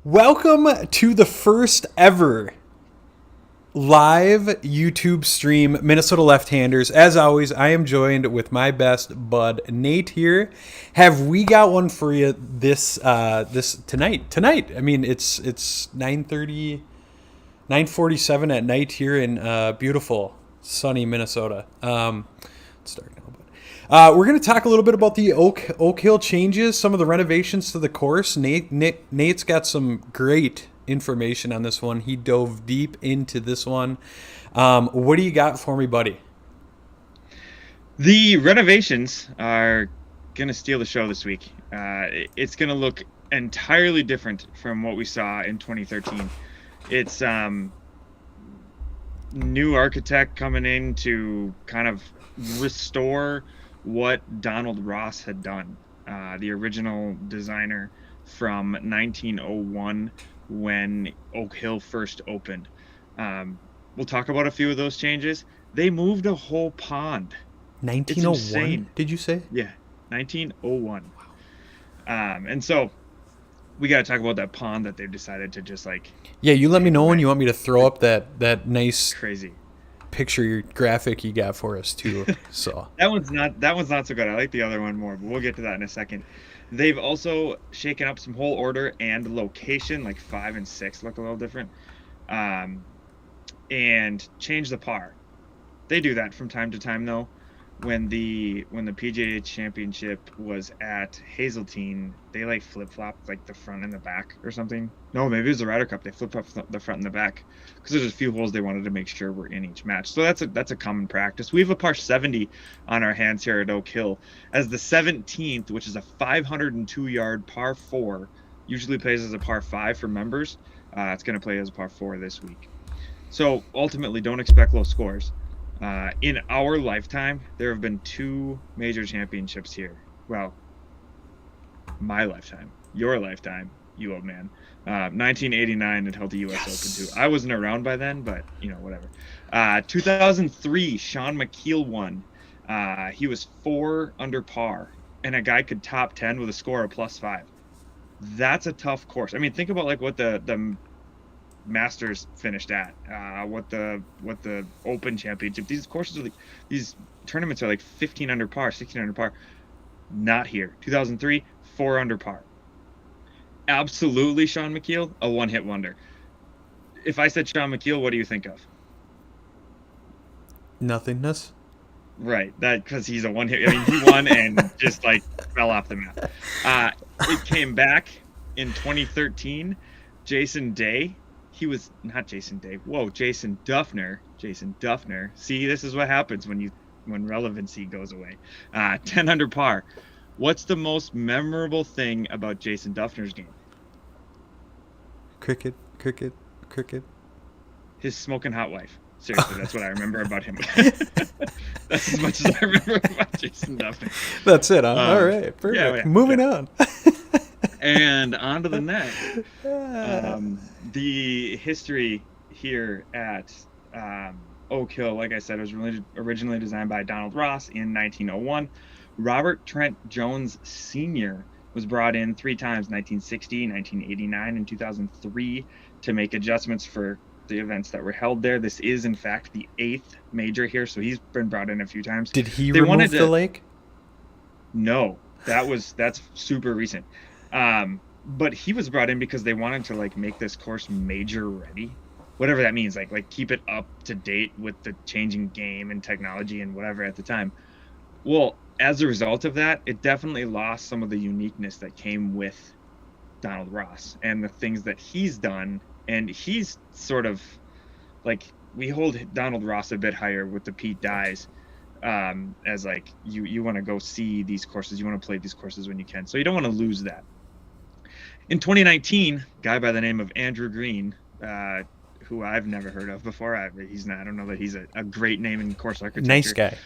Welcome to the first ever live YouTube stream, Minnesota Left-Handers. As always, I am joined with my best bud, Nate here. Have we got one for you this tonight? Tonight. I mean, it's 9:30, 9:47 at night here in beautiful, sunny Minnesota. Let's start now. We're going to talk a little bit about the Oak Hill changes, some of the renovations to the course. Nate's got some great information on this one. He dove deep into this one. What do you got for me, buddy? The renovations are going to steal the show this week. It's going to look entirely different from what we saw in 2013. It's new architect coming in to kind of restore what Donald Ross had done, the original designer from 1901 when Oak Hill first opened. We'll talk about a few of those changes. They moved a whole pond. 1901, did you say? Yeah, 1901. And so we got to talk about that pond that they've decided to just like. Yeah, you let me know when you want me to throw up that nice crazy picture graphic you got for us too. So that one's not so good. I like the other one more, but we'll get to that in a second. They've also shaken up some hole order and location, like 5 and 6 look a little different, and changed the par. They do that from time to time though. When the PGA Championship was at Hazeltine, they like flip-flopped like the front and the back or something. No, maybe it was the Ryder Cup. They flip-flopped the front and the back because there's a few holes they wanted to make sure were in each match. So that's a common practice. We have a par 70 on our hands here at Oak Hill as the 17th, which is a 502-yard par 4. Usually plays as a par 5 for members. It's going to play as a par 4 this week. So ultimately, don't expect low scores. In our lifetime, there have been 2 major championships here. Well, my lifetime, your lifetime, you old man. 1989, it held the U.S. Open too. I wasn't around by then, but whatever. 2003, Sean McKeel won. He was 4 under par, and a guy could top 10 with a score of +5. That's a tough course. I mean, think about like what the Masters finished at, what the Open Championship. These courses are these tournaments are like 15 under par, 16 under par. Not here. 2003, 4 under par. Absolutely, Sean McKeel, a one-hit wonder. If I said Sean McKeel, what do you think of? Nothingness. Right, that because he's a one-hit. I mean, he won and just like fell off the map. It came back in 2013. Jason Day. He was not Jason Day. Whoa, Jason Duffner. Jason Duffner. See, this is what happens when relevancy goes away. 10 under par. What's the most memorable thing about Jason Duffner's game? Cricket. His smoking hot wife. Seriously, that's what I remember about him. That's as much as I remember about Jason Duffner. That's it, huh? All right, perfect. Yeah, Moving on. And on to the next. The history here at Oak Hill, like I said, was originally designed by Donald Ross in 1901. Robert Trent Jones Sr. was brought in 3 times, 1960, 1989, and 2003, to make adjustments for the events that were held there. This is, in fact, the 8th major here, so he's been brought in a few times. Did he remove the lake? No, that's super recent. But he was brought in because they wanted to like make this course major ready, whatever that means, like keep it up to date with the changing game and technology and whatever at the time. Well, as a result of that, it definitely lost some of the uniqueness that came with Donald Ross and the things that he's done. And he's sort of like, we hold Donald Ross a bit higher with the Pete Dyes, as like you want to go see these courses, you want to play these courses when you can, so you don't want to lose that. In 2019, a guy by the name of Andrew Green, who I've never heard of before. I don't know that he's a great name in course architecture. Nice guy.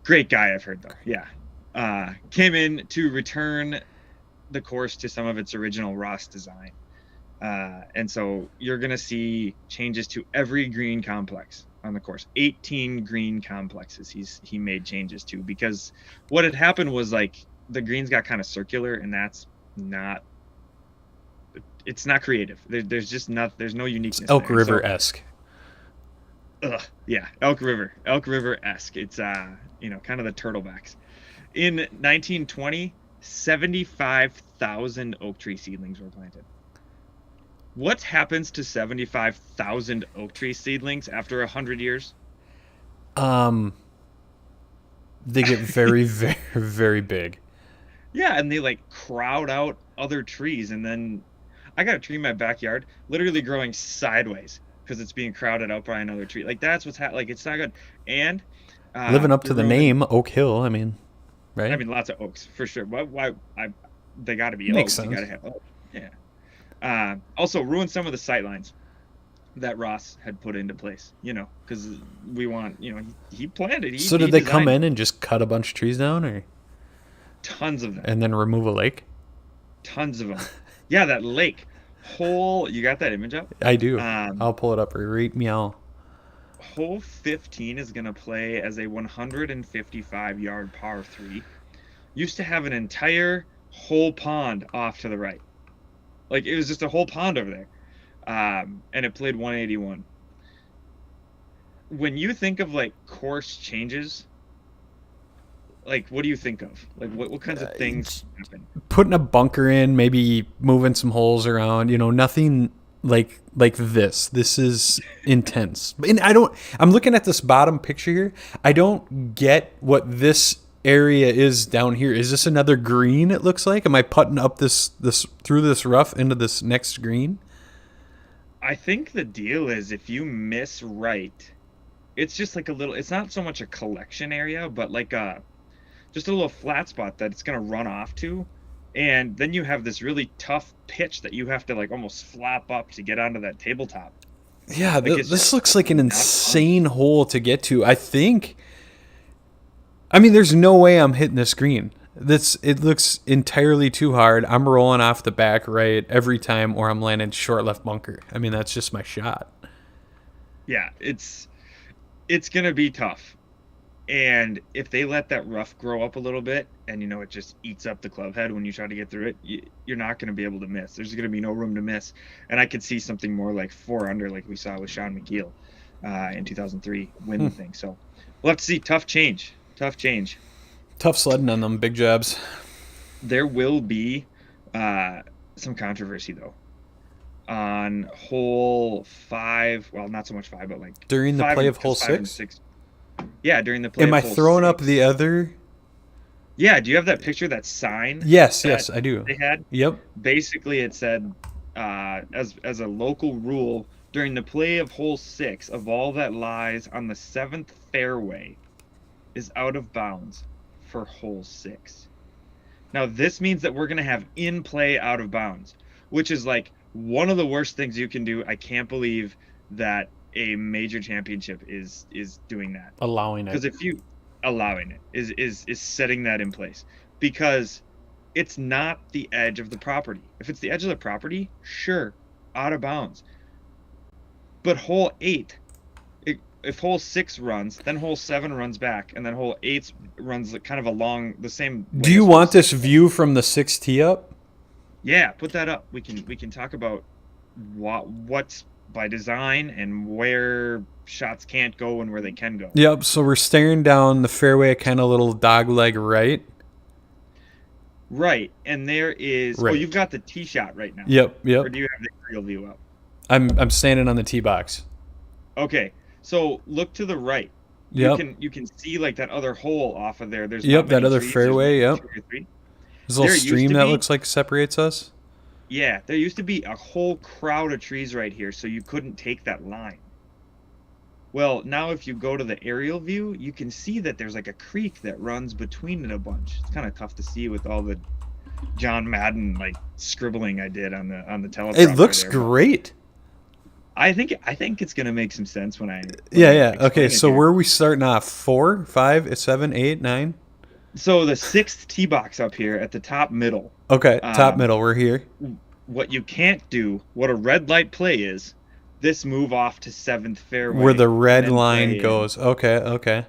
Great guy, I've heard though. Yeah. Came in to return the course to some of its original Ross design. And so you're going to see changes to every green complex on the course. 18 green complexes he made changes to, because what had happened was like the greens got kind of circular, and that's not it's not creative. There's just not. There's no It's uniqueness Elk there. River-esque. Yeah, Elk River-esque. It's kind of the turtlebacks. In 1920, 75,000 oak tree seedlings were planted. What happens to 75,000 oak tree seedlings after 100 years? They get very, very, very big. Yeah, and they like crowd out other trees, and then I got a tree in my backyard literally growing sideways because it's being crowded out by another tree. Like that's what's happening. Like it's not good. And Living up to you're the ruining. name, Oak Hill. I mean, I right? mean, lots of oaks for sure. Why? They got to be Makes oaks. You got to sense. have oaks. Yeah. Also ruined some of the sight lines that Ross had put into place. Because we want. He planned it. So He did they come designed in and just cut a bunch of trees down, or tons of them. and then remove a lake? Tons of them. Yeah, that lake. You got that image up? I do. Um, I'll pull it up. Right, meow. Hole 15 is going to play as a 155-yard par 3. Used to have an entire whole pond off to the right. Like, it was just a whole pond over there. And it played 181. When you think of, like, course changes, like, what do you think of? Like, what kinds of things happen? Putting a bunker in, maybe moving some holes around. Nothing like this. This is intense. And I'm looking at this bottom picture here. I don't get what this area is down here. Is this another green? It looks like. Am I putting up this through this rough into this next green? I think the deal is if you miss right, it's just like it's not so much a collection area, but like just a little flat spot that it's going to run off to. And then you have this really tough pitch that you have to like almost flap up to get onto that tabletop. Yeah, Like this looks like an not insane hole to get to. I mean, there's no way I'm hitting this green. It looks entirely too hard. I'm rolling off the back right every time, or I'm landing short left bunker. I mean, that's just my shot. Yeah, it's going to be tough. And if they let that rough grow up a little bit and, it just eats up the club head when you try to get through it, you're not going to be able to miss. There's going to be no room to miss. And I could see something more like 4 under like we saw with Sean McKeel in 2003 win the thing. So we'll have to see. Tough change. Tough sledding on them big jobs. There will be some controversy, though, on hole 5. Well, not so much 5, but like During the 5 play and- of hole just 5 and 6? Yeah, during the play Am of I hole throwing up 6. the other? Yeah, do you have that picture, that sign? Yes, that I do. They had? Yep. Basically, it said, as a local rule, during the play of hole 6, a ball that lies on the 7th fairway is out of bounds for hole 6. Now, this means that we're going to have in play out of bounds, which is like one of the worst things you can do. I can't believe that a major championship is doing that. Allowing Because it. if you allowing it is setting that in place, because it's not the edge of the property. If it's the edge of the property, sure, out of bounds. But hole 8, if hole 6 runs, then hole 7 runs back, and then hole 8 runs kind of along the same way. Do you want this view from the 6th tee up? Yeah, put that up. We can talk about what's by design and where shots can't go and where they can go. Yep, so we're staring down the fairway, kind of little dog leg right. Right, and there is. Right. Oh, you've got the tee shot right now. Yep. Or do you have the aerial view up? I'm standing on the tee box. Okay, so look to the right. Yep. You can see like that other hole off of there. There's Yep, not that many other trees. fairway, There's yep. like 2 or 3. There's a little There used stream to that be- looks like separates us. Yeah, there used to be a whole crowd of trees right here, so you couldn't take that line. Well, now if you go to the aerial view, you can see that there's like a creek that runs between it a bunch. It's kind of tough to see with all the John Madden like scribbling I did on the teleprompter. It looks there. great. I think it's gonna make some sense when I Yeah. explain Okay, it so here. where are we starting off? 4, 5, 7, 8, 9? So the 6th tee box up here at the top middle. Okay, top Um, middle, we're here. What you can't do, what a red light play is, this move off to 7th fairway. Where the red and then line play in. goes. Okay.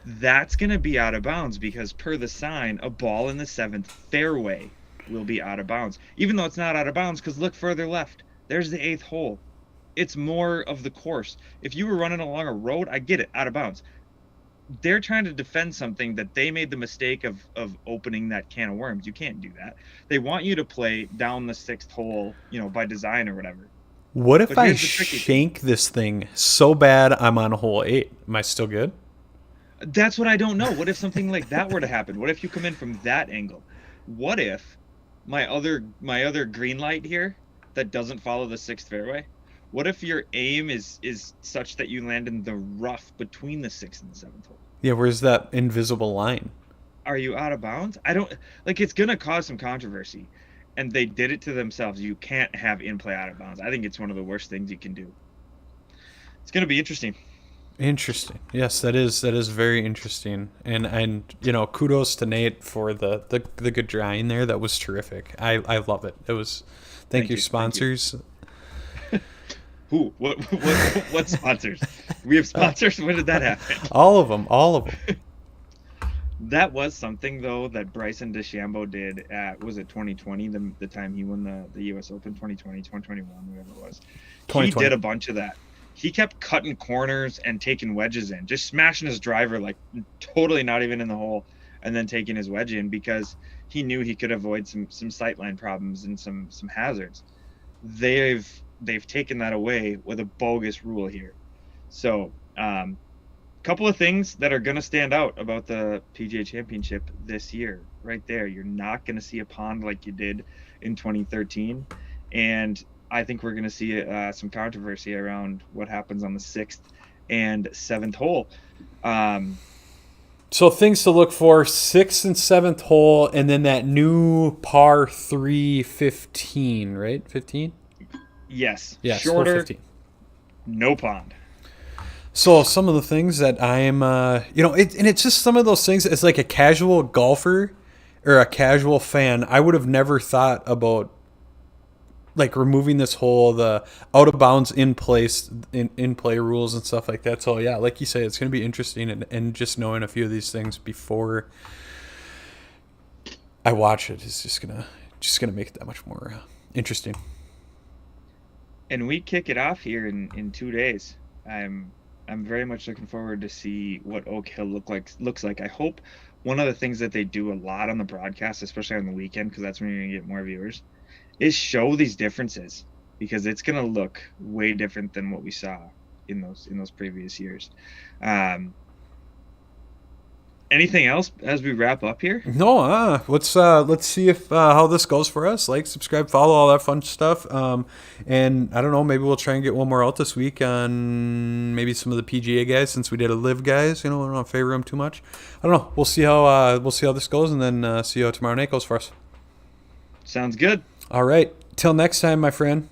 That's going to be out of bounds because per the sign, a ball in the 7th fairway will be out of bounds. Even though it's not out of bounds, because look further left. There's the 8th hole. It's more of the course. If you were running along a road, I get it, out of bounds. They're trying to defend something that they made the mistake of opening that can of worms. You can't do that. They want you to play down the 6th hole, by design or whatever. What if I shank this thing so bad I'm on hole 8? Am I still good? That's what I don't know. What if something like that were to happen? What if you come in from that angle? What if my other green light here that doesn't follow the 6th fairway? What if your aim is such that you land in the rough between the 6th and the 7th hole? Yeah, where's that invisible line? Are you out of bounds? I don't it's gonna cause some controversy, and they did it to themselves. You can't have in play out of bounds. I think it's one of the worst things you can do. It's gonna be interesting. Interesting. Yes, that is very interesting. And kudos to Nate for the good drawing there. That was terrific. I love it. It was. Thank you, sponsors. Thank you. Who? What sponsors? We have sponsors? When did that happen? All of them. That was something, though, that Bryson DeChambeau did at, was it 2020, the time he won the U.S. Open, 2020, 2021, whatever it was. He did a bunch of that. He kept cutting corners and taking wedges in, just smashing his driver, like totally not even in the hole, and then taking his wedge in because he knew he could avoid some sightline problems and some hazards. They've taken that away with a bogus rule here. So, couple of things that are going to stand out about the PGA Championship this year. Right there, you're not going to see a pond like you did in 2013, and I think we're going to see some controversy around what happens on the 6th and 7th hole. So things to look for: 6th and 7th hole, and then that new par 3 15, right? 15. Yes. Shorter. 15. No pond. So some of the things that I'm, and it's just some of those things. As like a casual golfer or a casual fan, I would have never thought about like removing this whole the out of bounds in play rules and stuff like that. So yeah, like you say, it's going to be interesting, and just knowing a few of these things before I watch it is just gonna make it that much more interesting. And we kick it off here in 2 days. I'm very much looking forward to see what Oak Hill looks like. I hope one of the things that they do a lot on the broadcast, especially on the weekend, because that's when you're gonna get more viewers, is show these differences, because it's gonna look way different than what we saw in those previous years. Anything else as we wrap up here? No, let's see if how this goes for us. Like, subscribe, follow, all that fun stuff. And I don't know, maybe we'll try and get one more out this week on maybe some of the PGA guys, since we did a live guys. I don't favor them too much. I don't know. We'll see how this goes, and then see how tomorrow night goes for us. Sounds good. All right. Till next time, my friend.